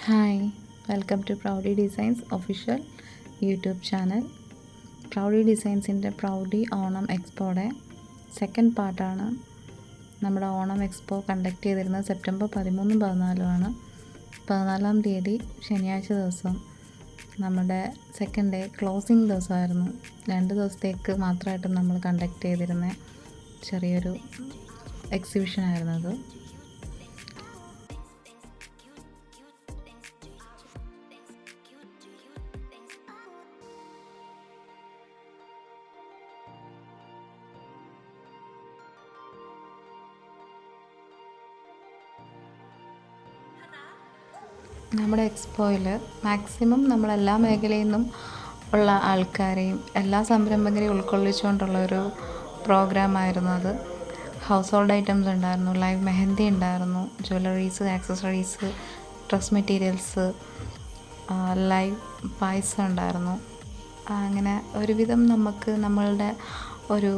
Hi, welcome to Proudy Designs official YouTube channel. Proudy ഡിസൈൻസിൻ്റെ പ്രൗഡി ഓണം എക്സ്പോയുടെ second പാർട്ടാണ്. നമ്മുടെ ഓണം എക്സ്പോ കണ്ടക്ട് ചെയ്തിരുന്നത് സെപ്റ്റംബർ 13-14 14-ാം തീയതി ശനിയാഴ്ച ദിവസം നമ്മുടെ സെക്കൻഡ് ഡേ ക്ലോസിംഗ് ദിവസമായിരുന്നു. 2 ദിവസത്തേക്ക് മാത്രമായിട്ട് നമ്മൾ കണ്ടക്ട് ചെയ്തിരുന്ന ചെറിയൊരു എക്സിബിഷനായിരുന്നു അത്. നമ്മുടെ എക്സ്പോയിൽ മാക്സിമം നമ്മളെല്ലാ മേഖലയിൽ നിന്നും ഉള്ള ആൾക്കാരെയും എല്ലാ സംരംഭകരെയും ഉൾക്കൊള്ളിച്ചുകൊണ്ടുള്ളൊരു പ്രോഗ്രാമായിരുന്നു അത്. ഹൗസ് ഹോൾഡ് ഐറ്റംസ് ഉണ്ടായിരുന്നു, ലൈവ് മെഹന്തി ഉണ്ടായിരുന്നു, jewelleries, accessories, dress materials, live payasam ഉണ്ടായിരുന്നു. അങ്ങനെ ഒരുവിധം നമുക്ക് നമ്മളുടെ ഒരു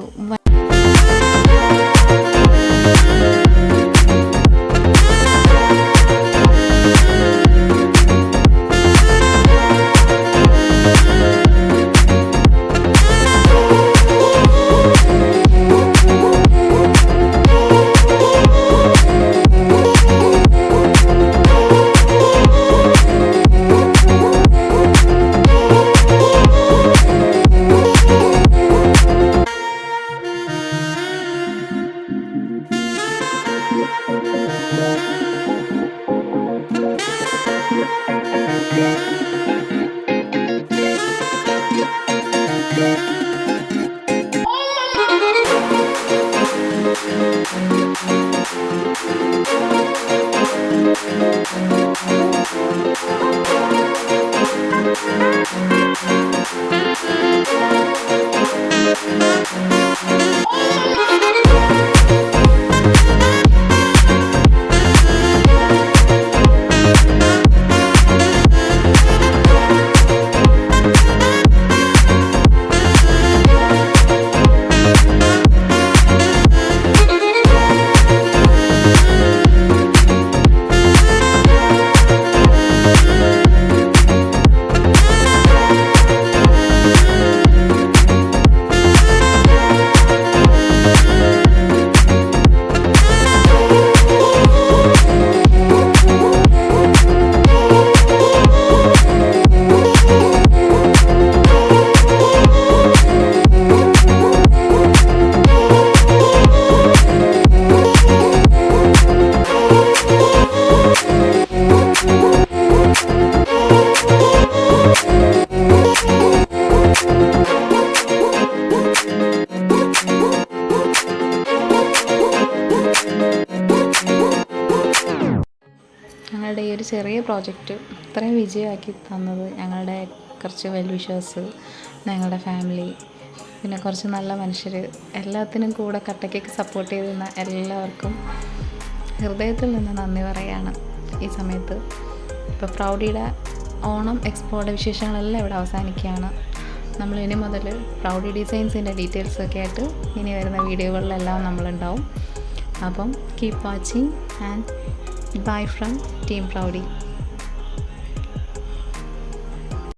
ഞങ്ങളുടെ ഈ ഒരു ചെറിയ പ്രോജക്റ്റ് ഇത്രയും വിജയമാക്കി തന്നത് ഞങ്ങളുടെ കുറച്ച് വെൽ വിഷേഴ്സ്, ഞങ്ങളുടെ ഫാമിലി, പിന്നെ കുറച്ച് നല്ല മനുഷ്യർ, എല്ലാത്തിനും കൂടെ കട്ടയ്ക്കൊക്കെ സപ്പോർട്ട് ചെയ്തിരുന്ന എല്ലാവർക്കും ഹൃദയത്തിൽ നിന്ന് നന്ദി പറയുകയാണ് ഈ സമയത്ത്. ഇപ്പോൾ പ്രൗഡിയുടെ ഓണം എക്സ്പോയുടെ വിശേഷങ്ങളെല്ലാം ഇവിടെ അവസാനിക്കുകയാണ്. നമ്മൾ ഇനി മുതൽ പ്രൗഡി ഡിസൈൻസിൻ്റെ ഡീറ്റെയിൽസൊക്കെ ആയിട്ട് ഇനി വരുന്ന വീഡിയോകളിലെല്ലാം നമ്മളുണ്ടാവും. അപ്പം keep watching and bye from Team Proudy.